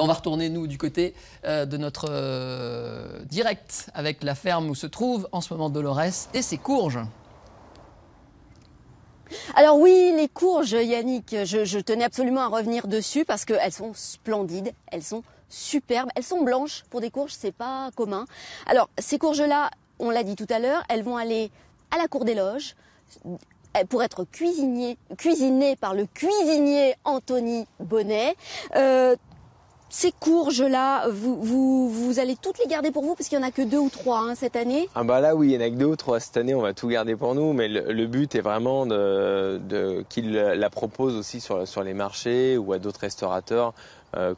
On va retourner, nous, du côté de notre direct avec la ferme où se trouve en ce moment Dolores et ses courges. Alors oui, les courges, Yannick, je tenais absolument à revenir dessus parce qu'elles sont splendides, elles sont superbes, elles sont blanches pour des courges, c'est pas commun. Alors ces courges-là, on l'a dit tout à l'heure, elles vont aller à la cour des loges pour être cuisinées par le cuisinier Anthony Bonnet. Ces courges-là, vous allez toutes les garder pour vous parce qu'il n'y en a que 2 ou 3 cette année. Ah bah là oui, il n'y en a que 2 ou 3 cette année, on va tout garder pour nous, mais le but est vraiment qu'il la propose aussi sur les marchés ou à d'autres restaurateurs.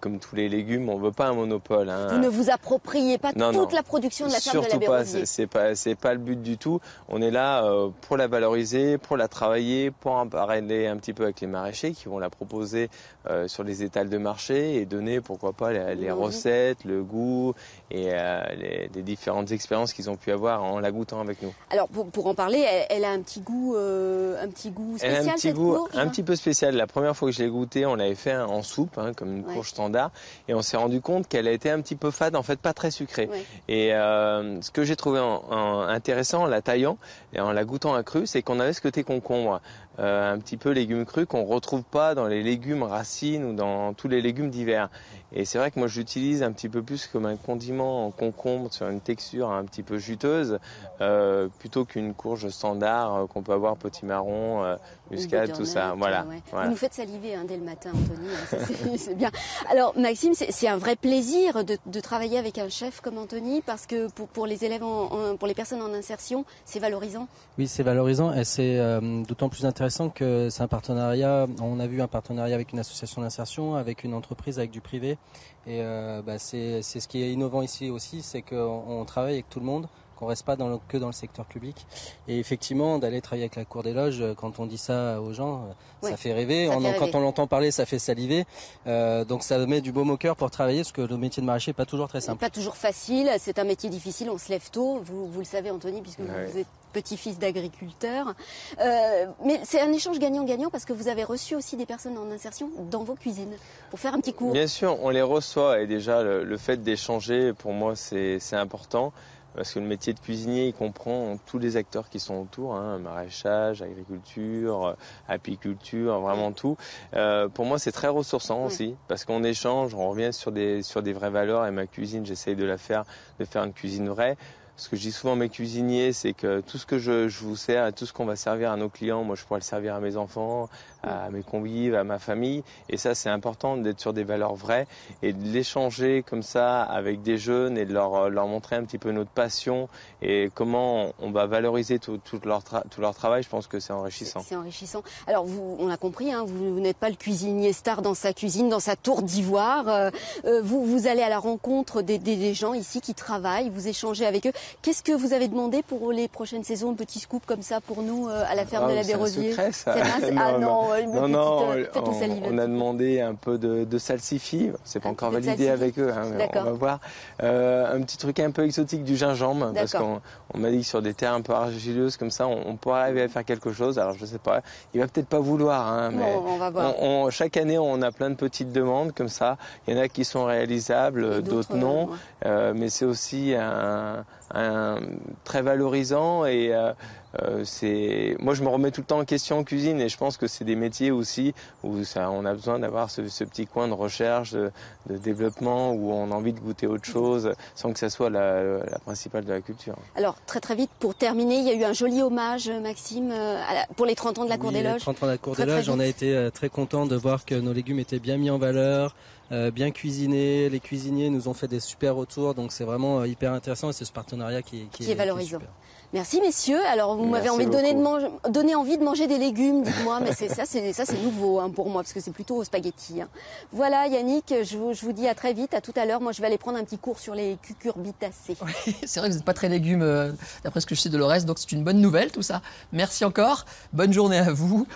Comme tous les légumes, on ne veut pas un monopole. Hein. Vous ne vous appropriez pas toute la production de la ferme de la Bérosier. Surtout pas, c'est pas le but du tout. On est là pour la valoriser, pour la travailler, pour en parler un petit peu avec les maraîchers qui vont la proposer sur les étals de marché et donner, pourquoi pas, les recettes, le goût et les différentes expériences qu'ils ont pu avoir en la goûtant avec nous. Alors pour en parler, elle a un petit goût spécial. Elle a un petit goût courge, un petit peu spécial. La première fois que je l'ai goûté, on l'avait fait en soupe, comme une courge standard, et on s'est rendu compte qu'elle a été un petit peu fade, en fait pas très sucrée. Ouais. Et ce que j'ai trouvé intéressant en la taillant et en la goûtant à cru, c'est qu'on avait ce côté concombre, un petit peu légumes crus qu'on retrouve pas dans les légumes racines ou dans tous les légumes d'hiver. Et c'est vrai que moi j'utilise un petit peu plus comme un condiment en concombre sur une texture un petit peu juteuse, plutôt qu'une courge standard qu'on peut avoir potimarron, muscade, tout ça. Voilà. Vous nous faites saliver dès le matin, Anthony. C'est bien. Alors Maxime, c'est un vrai plaisir de travailler avec un chef comme Anthony parce que pour les élèves, pour les personnes en insertion, c'est valorisant. Oui, c'est valorisant et c'est d'autant plus intéressant que c'est un partenariat. On a vu un partenariat avec une association d'insertion, avec une entreprise, avec du privé. Et c'est ce qui est innovant ici aussi, c'est qu'on travaille avec tout le monde, qu'on reste pas que dans le secteur public. Et effectivement, d'aller travailler avec la Cour des Loges, quand on dit ça aux gens, ça fait rêver. Quand on l'entend parler, ça fait saliver. Donc ça met du baume au cœur pour travailler, parce que le métier de maraîcher n'est pas toujours très simple. Pas toujours facile, c'est un métier difficile, on se lève tôt, vous le savez Anthony, puisque vous êtes petit-fils d'agriculteur. Mais c'est un échange gagnant-gagnant parce que vous avez reçu aussi des personnes en insertion dans vos cuisines pour faire un petit cours. Bien sûr, on les reçoit et déjà le fait d'échanger, pour moi, c'est important. Parce que le métier de cuisinier, il comprend tous les acteurs qui sont autour, maraîchage, agriculture, apiculture, vraiment tout. Pour moi, c'est très ressourçant aussi, parce qu'on échange, on revient sur des vraies valeurs. Et ma cuisine, j'essaye de faire une cuisine vraie. Ce que je dis souvent à mes cuisiniers, c'est que tout ce que je vous sers et tout ce qu'on va servir à nos clients, moi je pourrais le servir à mes enfants, à mes convives, à ma famille. Et ça, c'est important d'être sur des valeurs vraies et de l'échanger comme ça avec des jeunes et de leur montrer un petit peu notre passion et comment on va valoriser tout leur travail. Je pense que c'est enrichissant. C'est enrichissant. Alors, on l'a compris, vous n'êtes pas le cuisinier star dans sa cuisine, dans sa tour d'ivoire. Vous allez à la rencontre des gens ici qui travaillent, vous échangez avec eux. Qu'est-ce que vous avez demandé pour les prochaines saisons? Un petit scoop comme ça pour nous à la ferme de la Bérosier. C'est un secret, ça. Non, on a demandé un peu de salsifis. C'est pas encore validé avec eux, mais on va voir. Un petit truc un peu exotique du gingembre, parce qu'on m'a dit que sur des terres un peu argileuses comme ça, on pourrait arriver à faire quelque chose. Alors je sais pas, il va peut-être pas vouloir, mais on va voir. chaque année on a plein de petites demandes comme ça. Il y en a qui sont réalisables, d'autres non. Mais c'est aussi très valorisant et moi je me remets tout le temps en question en cuisine et je pense que c'est des métiers aussi où on a besoin d'avoir ce petit coin de recherche, de développement où on a envie de goûter autre chose sans que ça soit la principale de la culture. Alors très vite pour terminer, il y a eu un joli hommage Maxime pour les 30 ans de la Cour des Loges. 30 ans de la Cour des Loges, on a été très content de voir que nos légumes étaient bien mis en valeur, bien cuisinés, les cuisiniers nous ont fait des super retours, donc c'est vraiment hyper intéressant et c'est ce partenariat qui est valorisant. Qui est super. Merci messieurs. Alors vous m'avez envie de donner envie de manger des légumes, dites-moi, mais c'est nouveau pour moi parce que c'est plutôt au spaghetti. Voilà Yannick, je vous dis à très vite, à tout à l'heure. Moi je vais aller prendre un petit cours sur les cucurbitacées. Oui, c'est vrai que vous n'êtes pas très légumes d'après ce que je sais de Dolores, donc c'est une bonne nouvelle tout ça. Merci encore, bonne journée à vous.